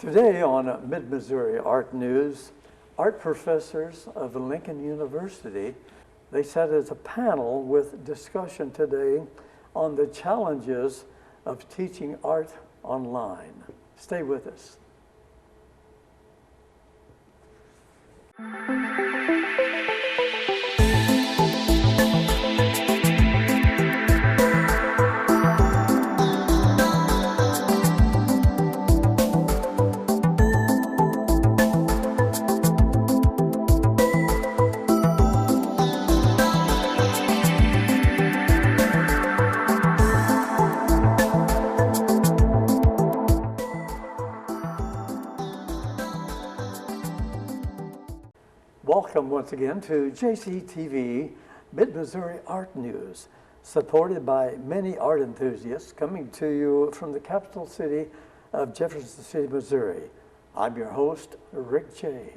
Today on Mid-Missouri Art News, art professors of Lincoln University, they sat as a panel with discussion today on the challenges of teaching art online. Stay with us. Welcome once again to JCTV Mid-Missouri Art News, supported by many art enthusiasts coming to you from the capital city of Jefferson City, Missouri. I'm your host, Rick Jey.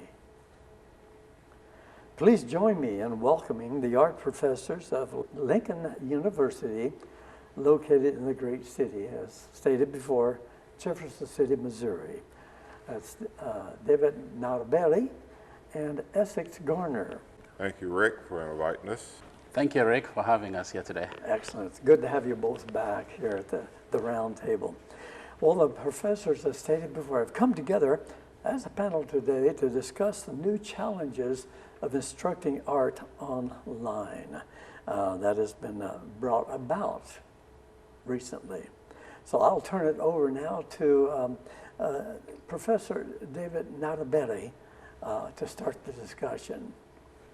Please join me in welcoming the art professors of Lincoln University, located in the great city, as stated before, Jefferson City, Missouri. That's David Nyaberi and Essex Garner. Thank you, Rick, for inviting us. Thank you, Rick, for having us here today. Excellent. It's good to have you both back here at the round table. Well, the professors, as stated before, have come together as a panel today to discuss the new challenges of instructing art online that has been brought about recently. So I'll turn it over now to Professor David Nyaberi to start the discussion.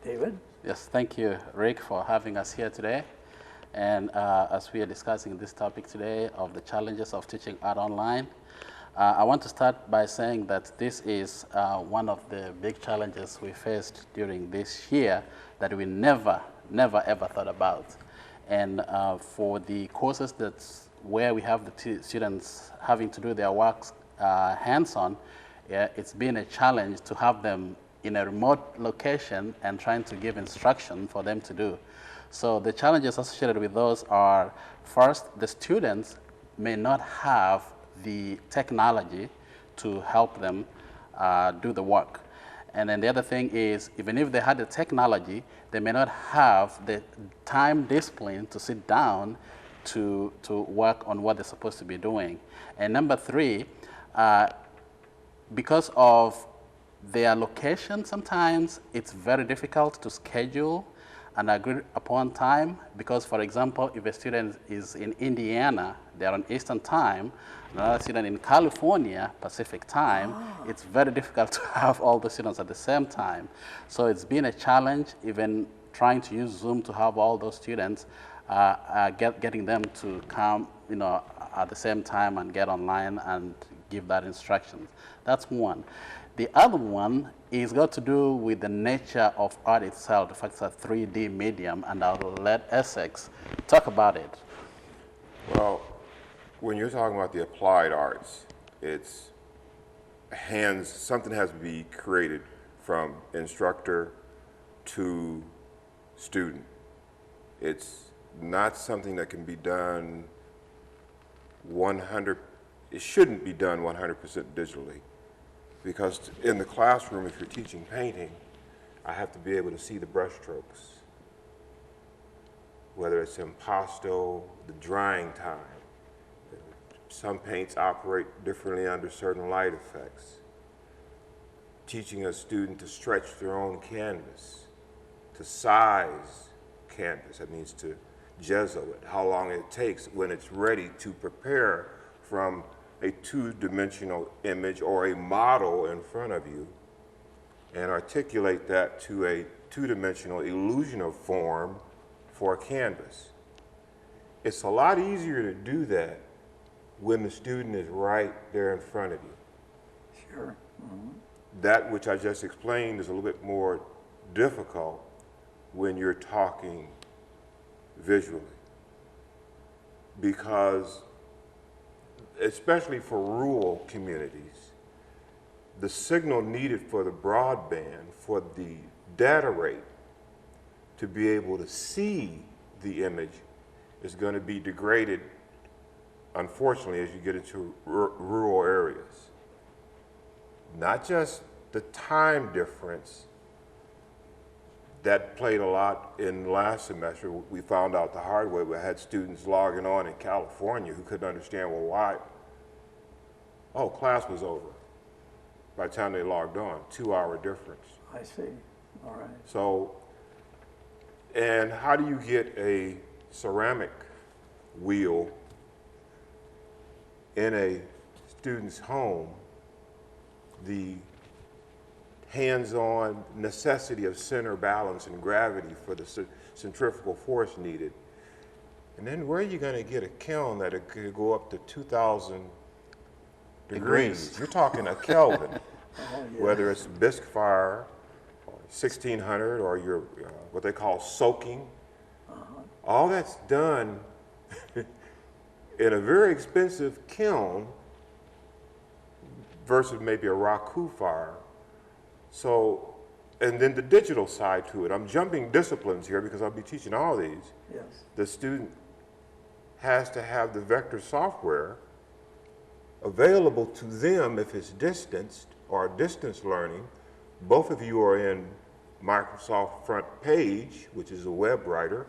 David? Yes, thank you, Rick, for having us here today. And as we are discussing this topic today of the challenges of teaching art online, I want to start by saying that this is one of the big challenges we faced during this year that we never ever thought about. And for the courses where we have the students having to do their works hands-on, it's been a challenge to have them in a remote location and trying to give instruction for them to do. So the challenges associated with those are, first, the students may not have the technology to help them do the work. And then the other thing is, even if they had the technology, they may not have the time discipline to sit down to work on what they're supposed to be doing. And number three, because of their location, sometimes it's very difficult to schedule an agreed upon time because, for example, if a student is in Indiana, they're on Eastern time, another student in California, Pacific time, it's very difficult to have all the students at the same time. So it's been a challenge, even trying to use Zoom to have all those students, getting them to come, at the same time and get online and give that instructions. That's one. The other one is got to do with the nature of art itself. In fact, it's a 3D medium, and I'll let Essex talk about it. Well, when you're talking about the applied arts, it's something has to be created from instructor to student. It's not something that can be done it shouldn't be done 100% digitally. Because in the classroom, if you're teaching painting, I have to be able to see the brush strokes. Whether it's impasto, the drying time. Some paints operate differently under certain light effects. Teaching a student to stretch their own canvas, to size canvas, that means to gesso it, how long it takes when it's ready to prepare from a two-dimensional image or a model in front of you and articulate that to a two-dimensional illusion of form for a canvas. It's a lot easier to do that when the student is right there in front of you. Sure. Mm-hmm. That which I just explained is a little bit more difficult when you're talking visually, because especially for rural communities, the signal needed for the broadband, for the data rate to be able to see the image is going to be degraded, unfortunately, as you get into rural areas. not just the time difference that played a lot in last semester. We found out the hard way. We had students logging on in California who couldn't understand, well, why? Oh, class was over by the time they logged on, 2-hour difference. I see. All right. So, and how do you get a ceramic wheel in a student's home? The hands-on necessity of center balance and gravity for the centrifugal force needed. And then where are you going to get a kiln that it could go up to 2,000 degrees? You're talking a Kelvin, whether it's bisque fire, 1600, or your what they call soaking. All that's done in a very expensive kiln versus maybe a raku fire. So, and then the digital side to it. I'm jumping disciplines here because I'll be teaching all these. Yes. The student has to have the vector software available to them if it's distanced or distance learning. Both of you are in Microsoft Front Page, which is a web writer,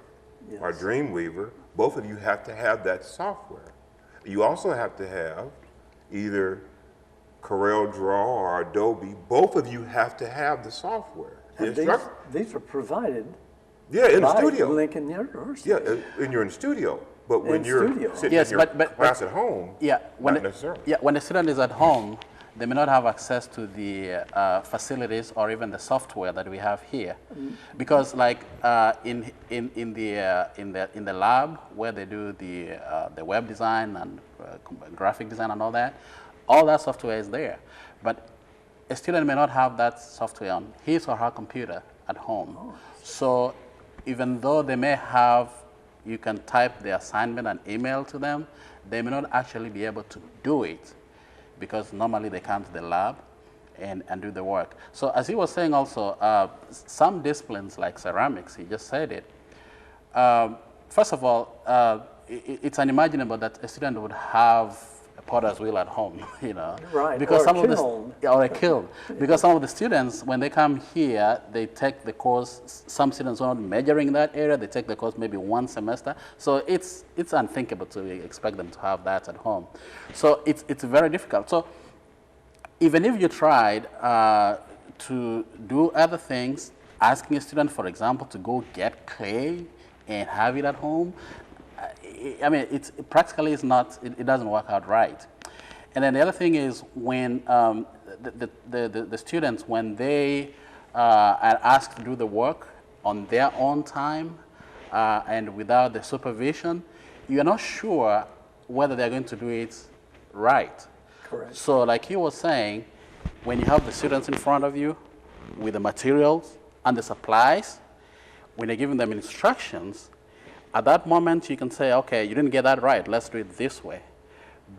Yes. or Dreamweaver. Both of you have to have that software. You also have to have either Corel Draw or Adobe. Both of you have to have the software. And these are provided Yeah, in the by studio. Lincoln University. Yeah, and you're in studio. But when In you're studio. sitting Yes, in your but class at home, Yeah, not necessarily. when the student is at home, they may not have access to the facilities or even the software that we have here, because like in the lab where they do the web design and graphic design and all that software is there, but a student may not have that software on his or her computer at home. So even though they may have, you can type the assignment and email to them, they may not actually be able to do it because normally they come to the lab and do the work. So as he was saying also, some disciplines like ceramics, he just said it. First of all, it's unimaginable that a student would have a potter's wheel at home, you know. Right, because or some a of kiln. or a kiln. Because some of the students, when they come here, they take the course, some students are not majoring in that area, they take the course maybe one semester. So it's unthinkable to expect them to have that at home. So it's very difficult. So even if you tried to do other things, asking a student, for example, to go get clay and have it at home, I mean, it doesn't work out right. And then the other thing is when the students, when they are asked to do the work on their own time and without the supervision, you're not sure whether they're going to do it right. Correct. So like he was saying, when you have the students in front of you with the materials and the supplies, when you're giving them instructions, at that moment you can say, okay, you didn't get that right, let's do it this way.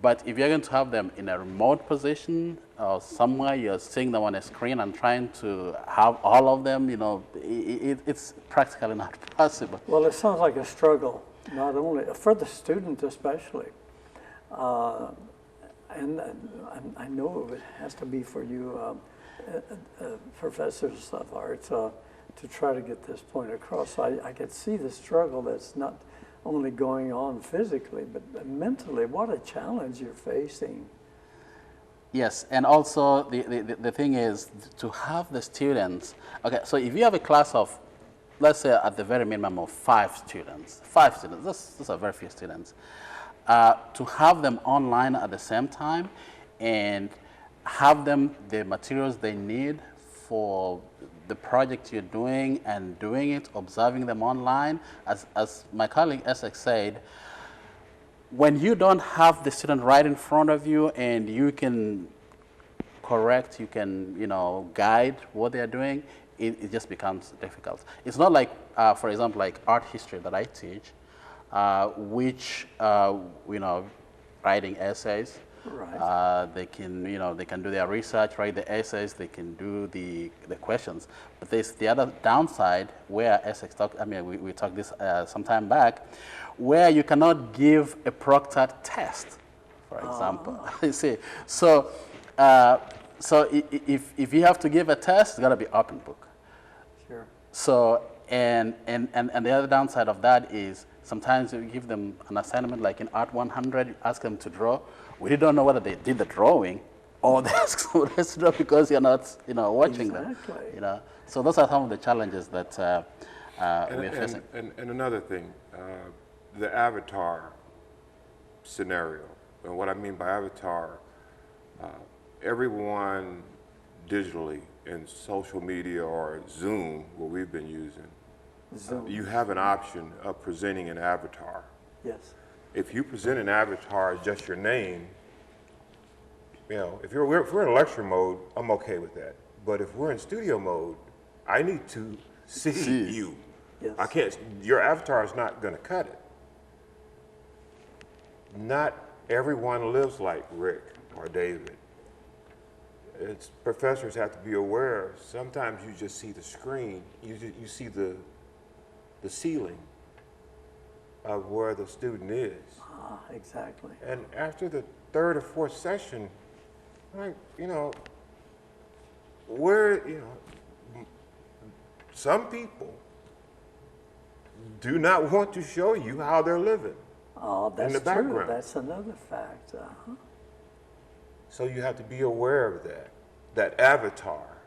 But if you're going to have them in a remote position or somewhere you're seeing them on a screen and trying to have all of them, you know, it's practically not possible. Well, it sounds like a struggle, not only for the student especially. And I know it has to be for you professors of art to try to get this point across. I could see the struggle that's not only going on physically, but mentally. What a challenge you're facing. Yes, and also the thing is to have the students, okay, so if you have a class of, let's say at the very minimum of 5 students, those are very few students, to have them online at the same time and have them the materials they need for the project you're doing and doing it, observing them online. As my colleague Essex said, when you don't have the student right in front of you and you can correct, you can, you know, guide what they're doing, it just becomes difficult. It's not like, for example, like art history that I teach, which, you know, writing essays. Right. They can, you know, they can do their research, write the essays, they can do the questions. But there's the other downside where Essex talked, I mean, we talked this some time back, where you cannot give a proctored test, for example. You see, so So if you have to give a test, it's got to be open book. Sure. So, and the other downside of that is sometimes you give them an assignment like in Art 100, you ask them to draw. We don't know whether they did the drawing or they ask someone else to draw because you're not, watching them. Exactly. So those are some of the challenges that we're facing. And another thing, the avatar scenario. And what I mean by avatar, everyone digitally in social media or Zoom, what we've been using, you have an option of presenting an avatar. Yes. If you present an avatar as just your name, if we're in lecture mode, I'm okay with that. But if we're in studio mode, I need to see you. Yes. I can't, your avatar is not going to cut it. Not everyone lives like Rick or David. Professors have to be aware. Sometimes you just see the screen. You see the ceiling of where the student is. Ah, exactly. And after the third or fourth session, some people do not want to show you how they're living. Oh, that's in the true. background. That's another fact. So you have to be aware of that avatar,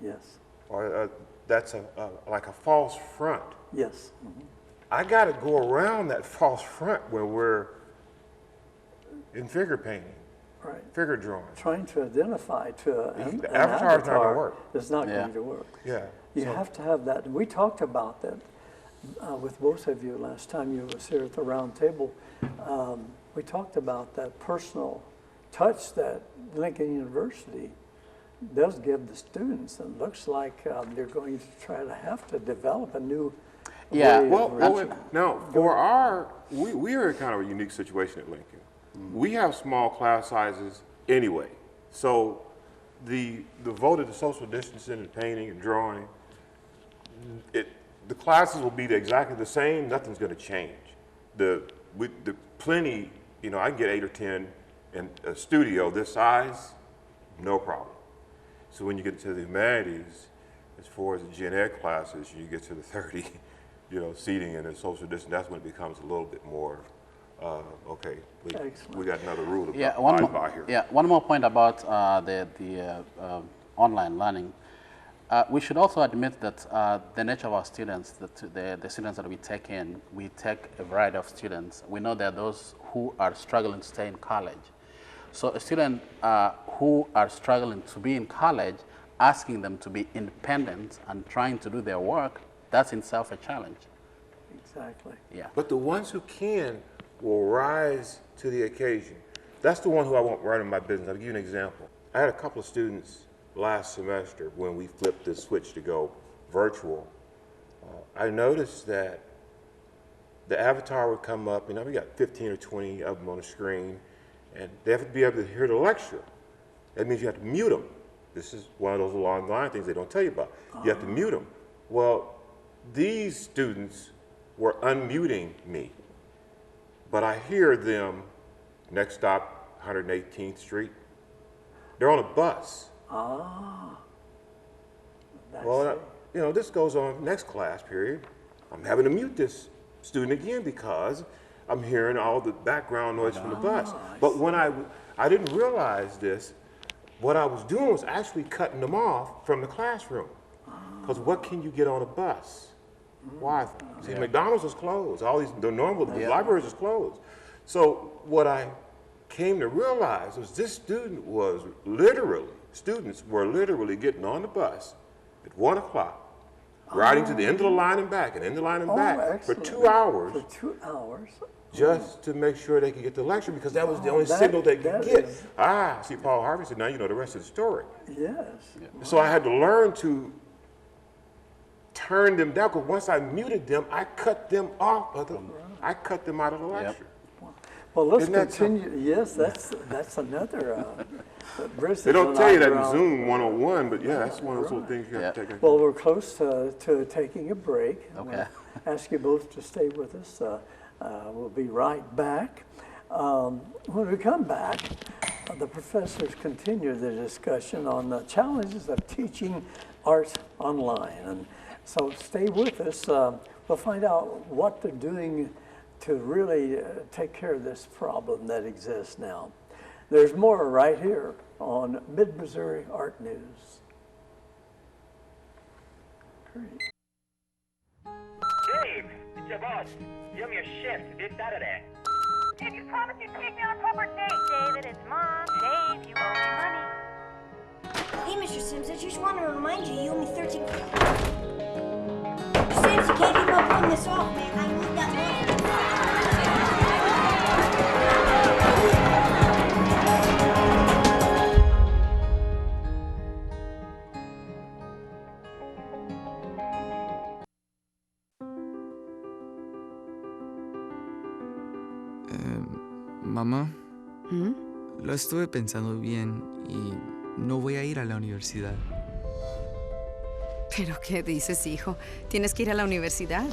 Yes. or that's like a false front. Yes. Mhm. I got to go around that false front when we're in figure painting, Right. figure drawing. Trying to identify to an The avatar's not gonna avatar work. is not Yeah. going to work. Yeah. You so- have to have that. We talked about that with both of you last time you was here at the round table. We talked about that personal touch that Lincoln University does give the students. And it looks like they're going to try to have to develop a new Yeah, way of reaching. Now, we are in kind of a unique situation at Lincoln. We have small class sizes anyway. So the vote of the social distancing and painting and drawing, the classes will be exactly the same. Nothing's going to change. The plenty, I can get 8 or 10 in a studio this size, no problem. So when you get to the humanities, as far as the gen ed classes, you get to the 30, seating and the social distance, that's when it becomes a little bit more, okay, we got another rule to abide by here. Yeah, one more point about the online learning. We should also admit that the nature of our students, the students that we take in, we take a variety of students. We know there are those who are struggling to stay in college. So a student who are struggling to be in college, asking them to be independent and trying to do their work, that's in itself a challenge. Exactly. Yeah. But the ones who can will rise to the occasion. That's the one who I want running my business. I'll give you an example. I had a couple of students last semester when we flipped the switch to go virtual. I noticed that the avatar would come up, we got 15 or 20 of them on the screen, and they have to be able to hear the lecture. That means you have to mute them. This is one of those along the line things they don't tell you about. You have to mute them. Well, these students were unmuting me, but I hear them, next stop, 118th Street. They're on a bus. Ah. Well, this goes on next class period. I'm having to mute this student again because I'm hearing all the background noise from the bus. But when I didn't realize this, what I was doing was actually cutting them off from the classroom. Because what can you get on a bus? Why? See, McDonald's is closed. The libraries is closed. So what I came to realize was this students were literally getting on the bus at 1 o'clock, riding to the end of the line and back, and end the line and back for 2 hours. For 2 hours. Just to make sure they could get the lecture, because that was the only signal they could get. See, Paul Harvey said, now you know the rest of the story. Yes. Yeah. So I had to learn to turn them down, because once I muted them, I cut them off. I cut them out of the lecture. Well, let's Isn't that continue. Yes, that's another. They don't tell you that in Zoom 101, but yeah, that's one of those little things you have to take. Well, we're close to taking a break. Okay. I'll ask you both to stay with us. We'll be right back. When we come back, the professors continue the discussion on the challenges of teaching art online. And so stay with us. We'll find out what they're doing to really take care of this problem that exists now. There's more right here on Mid-Missouri Art News. Great. Dave, it's your boss. Give me a shift this Saturday. Dave, you promised you'd take me on a proper date. David, it's Mom. Dave, you owe me money. Hey, Mr. Sims, I just want to remind you, you owe me 13. Mr. Sims, you can't keep on putting this off, man. I need that money. Mamá, lo estuve pensando bien y no voy a ir a la universidad. ¿Pero qué dices, hijo? ¿Tienes que ir a la universidad?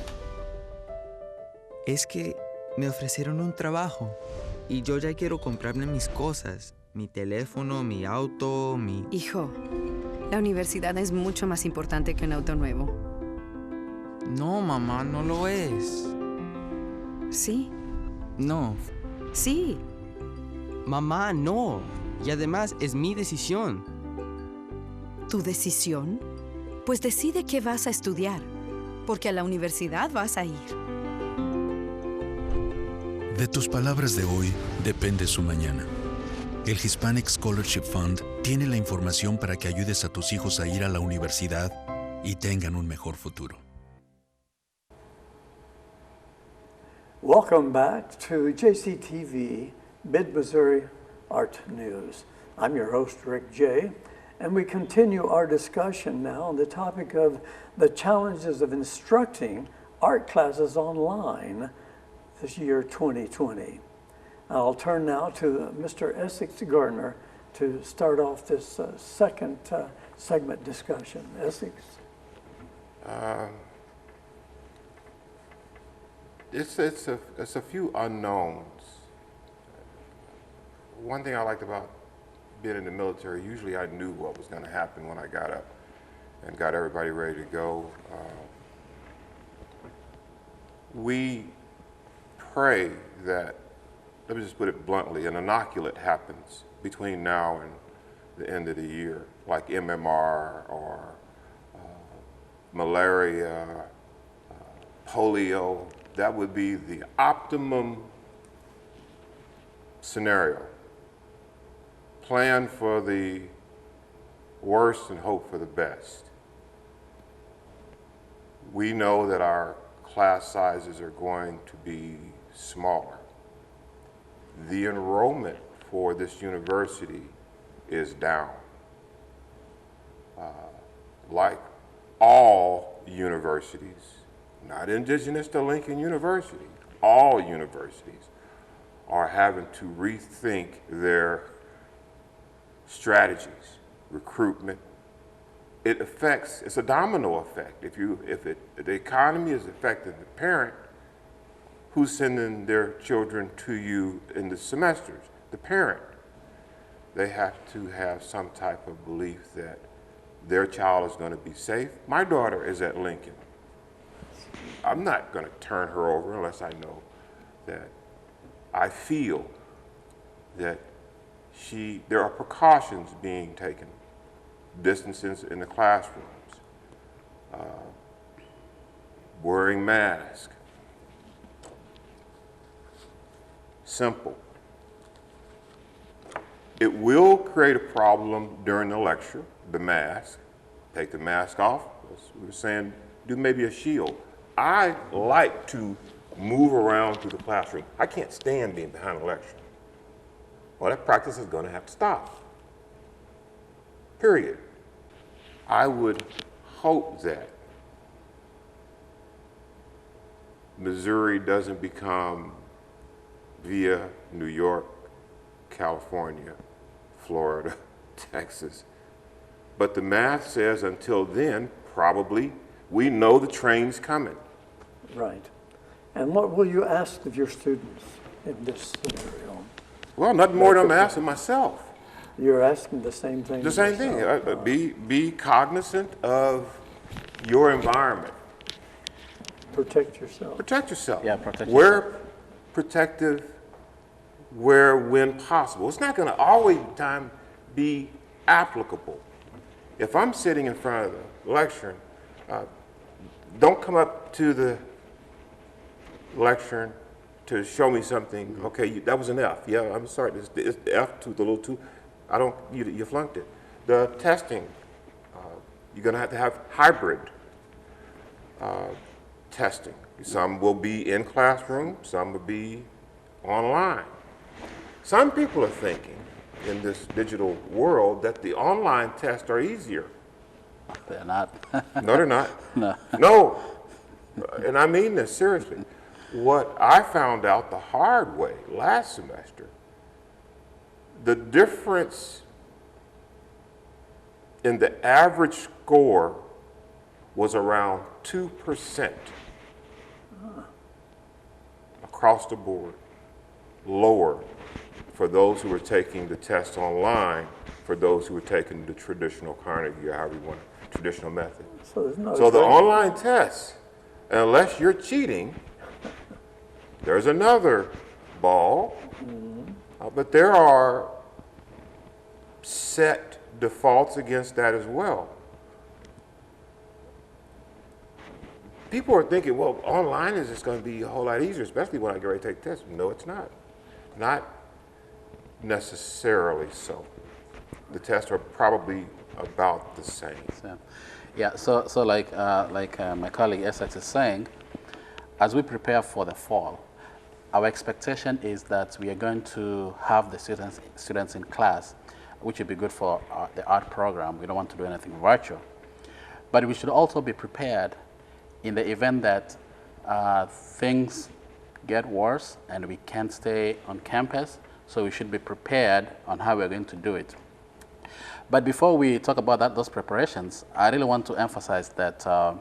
Es que me ofrecieron un trabajo y yo ya quiero comprarme mis cosas. Mi teléfono, mi auto, mi... Hijo, la universidad es mucho más importante que un auto nuevo. No, mamá, no lo es. ¿Sí? No. Sí. Mamá, no. Y además es mi decisión. ¿Tu decisión? Pues decide qué vas a estudiar, porque a la universidad vas a ir. De tus palabras de hoy depende su mañana. El Hispanic Scholarship Fund tiene la información para que ayudes a tus hijos a ir a la universidad y tengan un mejor futuro. Welcome back to JCTV Mid-Missouri Art News. I'm your host, Rick Jey, and we continue our discussion now on the topic of the challenges of instructing art classes online this year 2020. I'll turn now to Mr. Essex Garner to start off this second segment discussion. Essex? It's a few unknowns. One thing I liked about being in the military, usually I knew what was going to happen when I got up and got everybody ready to go. We pray that, let me just put it bluntly, an inoculate happens between now and the end of the year, like MMR or malaria, polio. That would be the optimum scenario. Plan for the worst and hope for the best. We know that our class sizes are going to be smaller. The enrollment for this university is down. Like all universities, not indigenous to Lincoln University, all universities are having to rethink their strategies, recruitment. It's a domino effect. If the economy is affecting the parent, who's sending their children to you in the semesters? The parent. They have to have some type of belief that their child is going to be safe. My daughter is at Lincoln. I'm not going to turn her over unless I know that I feel that there are precautions being taken, distances in the classrooms, wearing masks. Simple. It will create a problem during the lecture, the mask. Take the mask off. As we were saying, do maybe a shield. I like to move around through the classroom. I can't stand being behind a lecture. Well, that practice is going to have to stop. Period. I would hope that Missouri doesn't become via New York, California, Florida, Texas. But the math says until then, probably, we know the train's coming. Right. And what will you ask of your students in this scenario? Well, nothing more than I'm asking myself. You're asking the same thing. The same thing. yourself. Be cognizant of your environment. Protect yourself. Protect yourself. Yeah, protect Wear protective wear when possible. It's not going to always time be applicable. If I'm sitting in front of the lectern, don't come up to the lectern to show me something. Okay, that was an F. Yeah, I'm sorry. It's the F to the little two. You flunked it. The testing, you're going to have hybrid testing. Some will be in classroom, some will be online. Some people are thinking in this digital world that the online tests are easier. They're not. No, they're not. No. No, and I mean this seriously. What I found out the hard way last semester, the difference in the average score was around 2% across the board, lower for those who were taking the test online, for those who were taking the traditional Carnegie, or however you want, traditional method. So the online test, unless you're cheating, there's another ball, but there are set defaults against that as well. People are thinking, well, online is just going to be a whole lot easier, especially when I get ready to take tests. No, it's not. Not necessarily so. The tests are probably about the same. Yeah, so like my colleague Essex is saying, as we prepare for the fall, our expectation is that we are going to have the students in class, which would be good for the art program. We don't want to do anything virtual. But we should also be prepared in the event that things get worse and we can't stay on campus, so we should be prepared on how we're going to do it. But before we talk about those preparations, I really want to emphasize that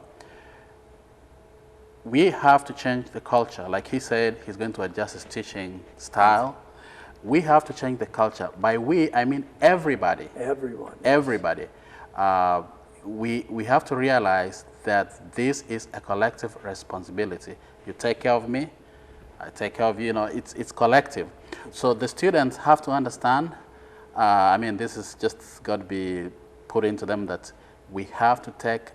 we have to change the culture. Like he said, he's going to adjust his teaching style. We have to change the culture. By we, I mean everybody. Everyone. Everybody. We have to realize that this is a collective responsibility. You take care of me, I take care of you. You know, it's collective. So the students have to understand. I mean, this is just got to be put into them that we have to take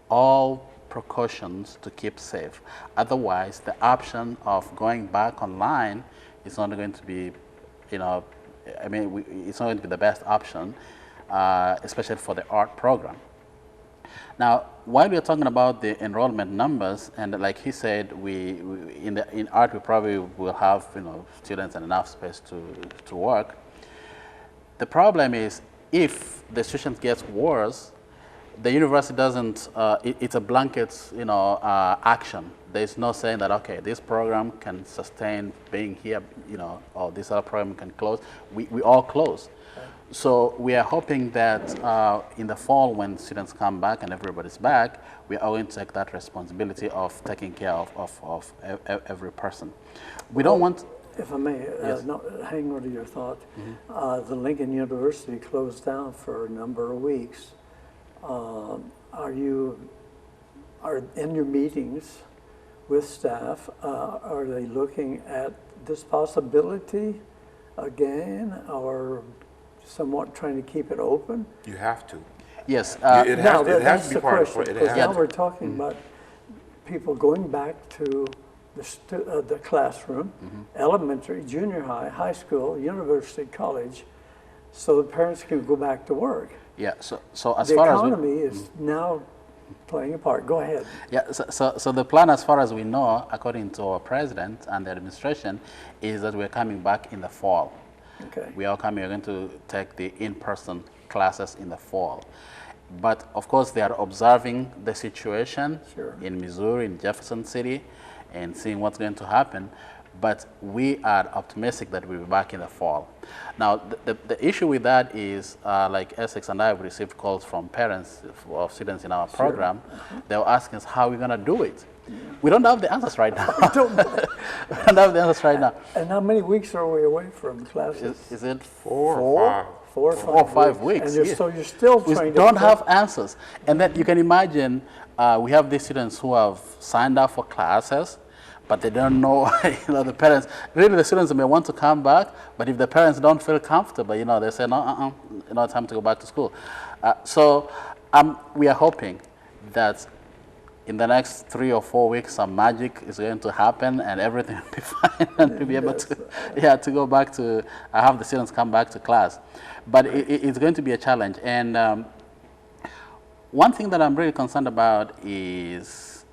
all precautions to keep safe. Otherwise, the option of going back online is not going to be, you know, I mean, it's not going to be the best option, especially for the art program. Now, while we're talking about the enrollment numbers, and like he said, in art we probably will have, you know, students and enough space to work. The problem is if the situation gets worse, the university doesn't. It's a blanket, you know, action. There's no saying that okay, this program can sustain being here, you know, or this other program can close. We all close. So we are hoping that in the fall, when students come back and everybody's back, we are going to take that responsibility of taking care of every person. We don't want. If I may, Yes. hang on to your thought. The Lincoln University closed down for a number of weeks. Are in your meetings with staff, are they looking at this possibility again, or somewhat trying to keep it open? You have to. Yes. It has to be part of it. Now we're talking about people going back to the classroom, elementary, junior high, high school, university, college, so the parents can go back to work. Yeah. So as the far as economy is now playing a part. Go ahead. Yeah. So the plan, as far as we know, according to our president and the administration, is that we're coming back in the fall. Okay. We're going to take the in-person classes in the fall. But of course, they are observing the situation in Missouri, in Jefferson City, and seeing what's going to happen. But we are optimistic that we'll be back in the fall. Now, the issue with that is, like Essex and I have received calls from parents of students in our program. They were asking us how we're going to do it. We don't have the answers right now. We don't have the answers right now. And how many weeks are we away from classes? Is it four? 4 or 5 weeks. And you're, yeah. so you're still We trying don't to have answers. And then you can imagine we have these students who have signed up for classes, but they don't know, the parents, really the students may want to come back, but if the parents don't feel comfortable, they say, no, time to go back to school. So we are hoping that in the next 3 or 4 weeks, some magic is going to happen and everything will be fine and we'll be able to go back to, have the students come back to class. But it's going to be a challenge. And one thing that I'm really concerned about is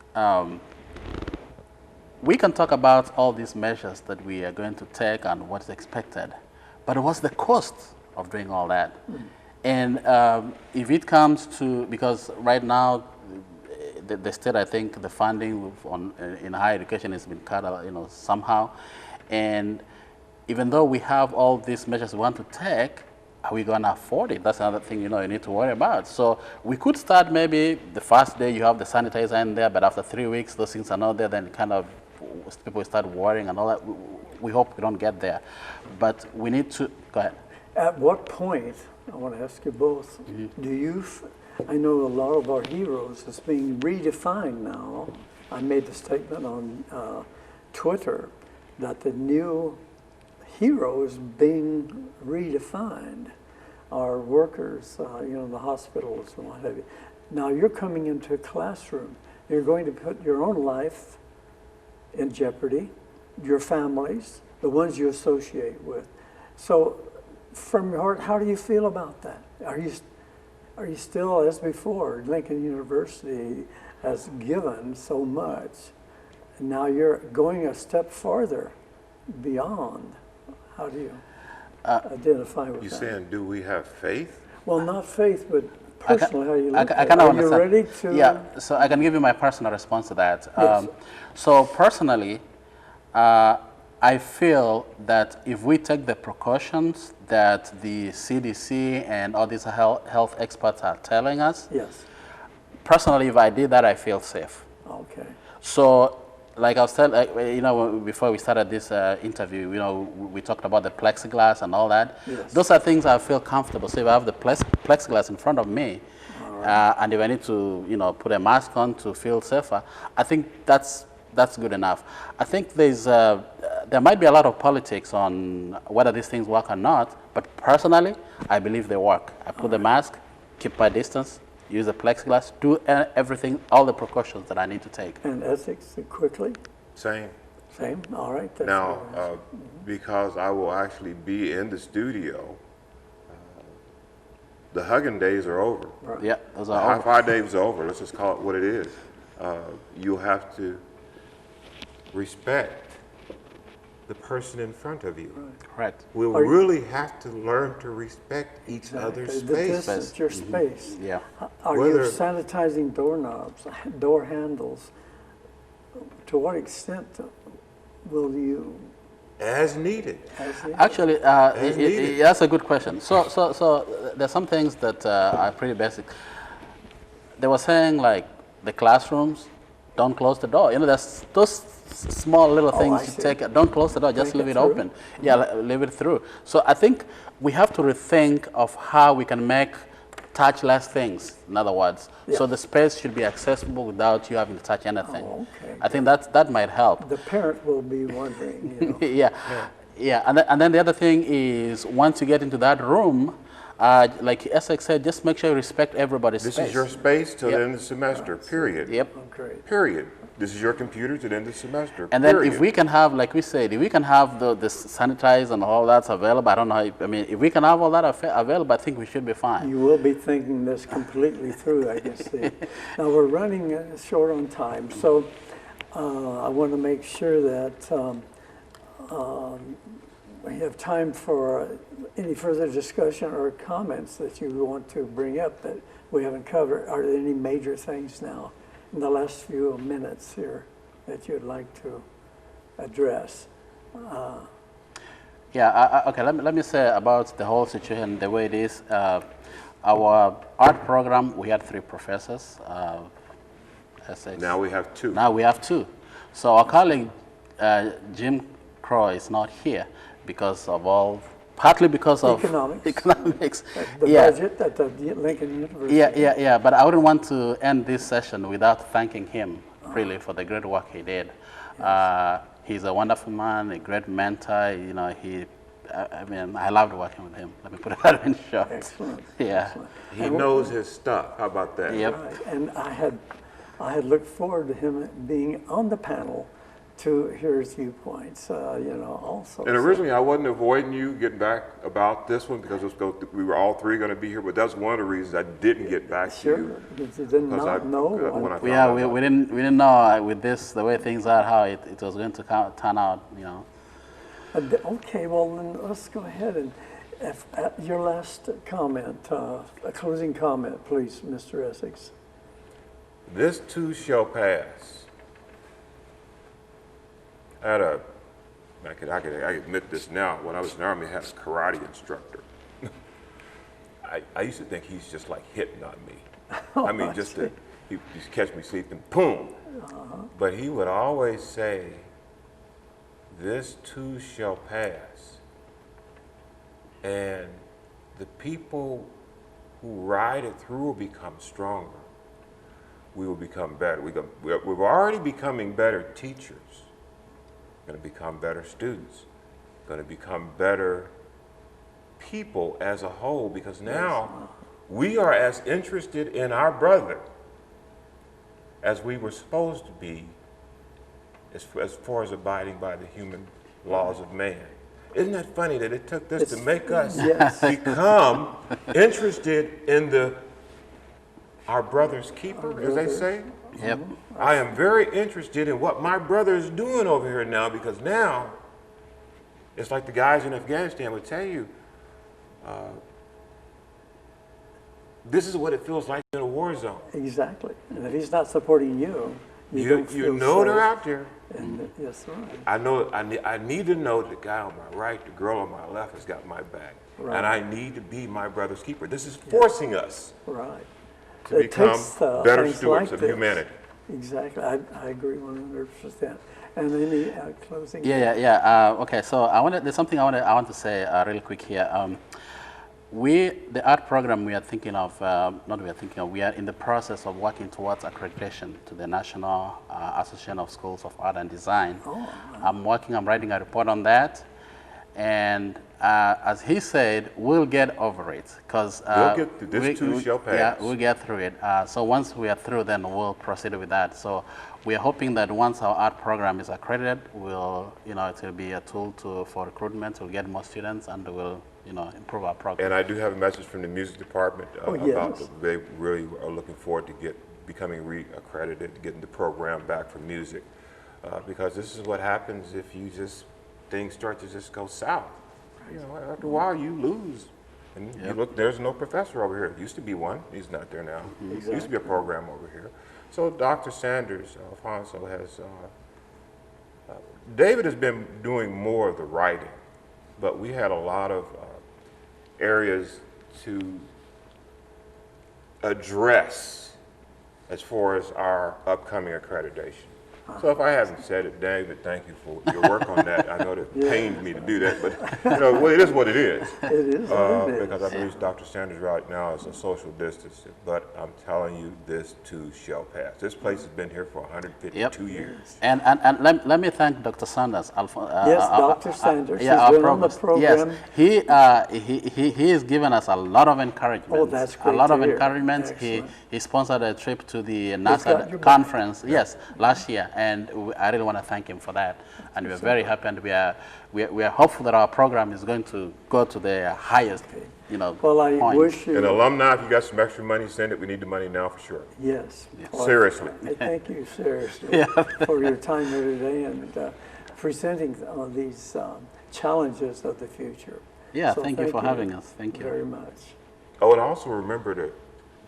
we can talk about all these measures that we are going to take and what's expected, but what's the cost of doing all that? And if it comes to, because right now, the state, I think, the funding in higher education has been cut, somehow. And even though we have all these measures we want to take, are we going to afford it? That's another thing, you need to worry about. So we could start maybe the first day you have the sanitizer in there, but after 3 weeks, those things are not there, then kind of people start worrying and all that. We hope we don't get there. But we need to, go ahead. At what point, I want to ask you both, do you, I know a lot of our heroes is being redefined now. I made the statement on Twitter that the new hero is being redefined. Our workers, the hospitals and what have you. Now you're coming into a classroom. You're going to put your own life in jeopardy, your families, the ones you associate with. So from your heart, how do you feel about that? Are you still, as before, Lincoln University has given so much, and now you're going a step farther beyond. How do you identify with that? You're saying, do we have faith? Well, not faith, but personally, how you look I at it. kind of Are you ready to? Yeah, so I can give you my personal response to that. Yes. So personally, I feel that if we take the precautions that the CDC and all these health experts are telling us, Yes. personally, if I did that, I feel safe. Okay. So, like I was telling, before we started this interview, we talked about the plexiglass and all that. Yes. Those are things I feel comfortable. So if I have the plexiglass in front of me, and if I need to, put a mask on to feel safer, I think that's good enough. I think there might be a lot of politics on whether these things work or not, but personally, I believe they work. I put the mask, keep my distance, use the plexiglass, do everything, all the precautions that I need to take. And Essex, quickly? Same. Same, all right. That's Now, because I will actually be in the studio, the hugging days are over. Right. Yeah, those The are high all. five days are over. Let's just call it what it is. You'll have to respect the person in front of you. Correct. We'll really have to learn to respect each other's The space. distance, your space. Yeah. Are you Whether- sanitizing doorknobs, door handles? To what extent will you? As needed. Actually, needed. that's a good question. So there's some things that are pretty basic. They were saying like the classrooms, don't close the door. There's those small little things I you see. take. Don't close the door, just Take leave it it through. open. Yeah, leave it through. So I think we have to rethink of how we can make touchless things, in other words. So the space should be accessible without you having to touch anything. Oh, okay. I think that might help. The parent will be wondering, Yeah. And then the other thing is once you get into that room, like Essex said, just make sure you respect everybody's This space. is your space till Yep. the end of the semester, period. Yep. Great. Period. This is your computer to the end of the semester, And then period. if we can have, like we said, if we can have the sanitize and all that's available, I don't know, if we can have all that available, I think we should be fine. You will be thinking this completely through, I can see. Now, we're running short on time, so I want to make sure that we have time for any further discussion or comments that you want to bring up that we haven't covered. Are there any major things now in the last few minutes here that you'd like to address? Okay, let me say about the whole situation, the way it is. Our art program, we had 3 professors. Essex. Now we have 2. Now we have 2. So our colleague, Jim Crow, is not here because of all partly because of economics. The yeah. budget at the Lincoln University. Yeah. But I wouldn't want to end this session without thanking him really for the great work he did. Yes. He's a wonderful man, a great mentor. You know, I mean, I loved working with him. Let me put it that in short. Excellent. Yeah. Excellent. He knows his stuff. How about that? Yep. Right. And I had looked forward to him being on the panel to hear his viewpoints, also. And originally, I wasn't avoiding you getting back about this one because we were all three going to be here, but that's one of the reasons I didn't get back to you. Because you did not know. We didn't know with this, the way things are, how it was going to turn out, you know. Okay, well, then let's go ahead and your last comment, a closing comment, please, Mr. Essex. This too shall pass. I can admit this now. When I was in the Army, I had a karate instructor. I used to think he's just like hitting on me. I mean, he'd just catch me sleeping, boom. But he would always say, this too shall pass. And the people who ride it through will become stronger. We will become better. We're already becoming better teachers. Going to become better students, going to become better people as a whole, because now we are as interested in our brother as we were supposed to be as far as abiding by the human laws of man. Isn't that funny that it took this to make us become interested in our brother's keeper, as they say? Yep. I am very interested in what my brother is doing over here now, because now it's like the guys in Afghanistan would tell you, this is what it feels like in a war zone. Exactly. And if he's not supporting you, you know they're out there. And, yes, right. I need to know that the guy on my right, the girl on my left has got my back. Right. And I need to be my brother's keeper. This is forcing us. Right. To become better stewards of humanity. Exactly, I agree 100%. And any closing? Okay, so there's something I want to say real quick here. The art program we are in the process of working towards accreditation to the National Association of Schools of Art and Design. Oh. I'm writing a report on that. And as he said, we'll get over it, because this too shall pass. Yeah, we'll get through it. So once we are through, then we'll proceed with that. So we are hoping that once our art program is accredited, it will be a tool for recruitment. We'll get more students, and we'll improve our program. And I do have a message from the music department about they really are looking forward to becoming re-accredited, getting the program back for music, because this is what happens if you things start to just go south. After a while you lose. And you look, there's no professor over here. Used to be one, he's not there now. Exactly. Used to be a program over here. So Dr. Sanders, Alfonso, David has been doing more of the writing, but we had a lot of areas to address as far as our upcoming accreditation. So if I haven't said it, David, thank you for your work on that. I know that it pains me to do that, but it is what it is. It is what it is. Because I believe Dr. Sanders right now is a social distancing, but I'm telling you, this too shall pass. This place has been here for 152 years. And let me thank Dr. Sanders. Dr. Sanders. Our been on the program. Yes, he has given us a lot of encouragement. Oh, that's great. A lot of encouragement. He sponsored a trip to the NASA conference. Yes, last year. And I really want to thank him for that. And we're very happy, and we are hopeful that our program is going to go to the highest, Well, I wish you... And alumni, if you got some extra money, send it. We need the money now for sure. Yes. Well, seriously. I thank you seriously for your time here today and presenting these challenges of the future. Yeah, so thank you for having us. Thank you very much. Oh, and also remember to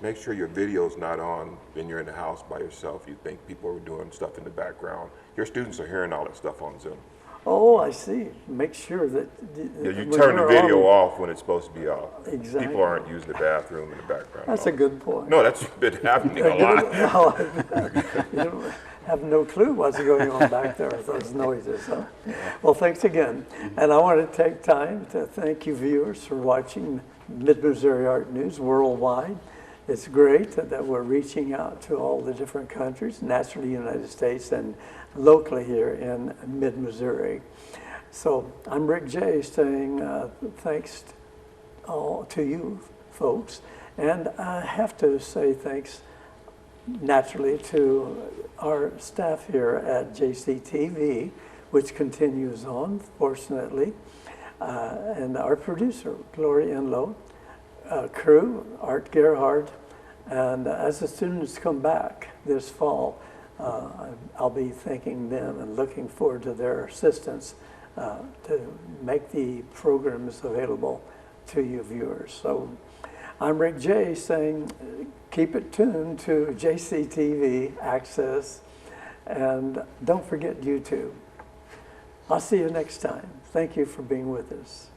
make sure your video's not on when you're in the house by yourself. You think people are doing stuff in the background. Your students are hearing all that stuff on Zoom. Oh, I see. Make sure that Yeah, you when turn the you're video on- off when it's supposed to be off. Exactly. People aren't using the bathroom in the background. That's a good point. No, that's been happening a lot. You have no clue what's going on back there with those noises, huh? Well, thanks again. And I want to take time to thank you viewers for watching Mid-Missouri Art News worldwide. It's great that we're reaching out to all the different countries, naturally United States and locally here in Mid-Missouri. So I'm Rick Jey saying thanks to you folks. And I have to say thanks naturally to our staff here at JCTV, which continues on, fortunately, and our producer, Gloria Enlow, crew, Art Gerhard, and as the students come back this fall, I'll be thanking them and looking forward to their assistance to make the programs available to you viewers. So I'm Rick Jey saying keep it tuned to JCTV Access, and don't forget YouTube. I'll see you next time. Thank you for being with us.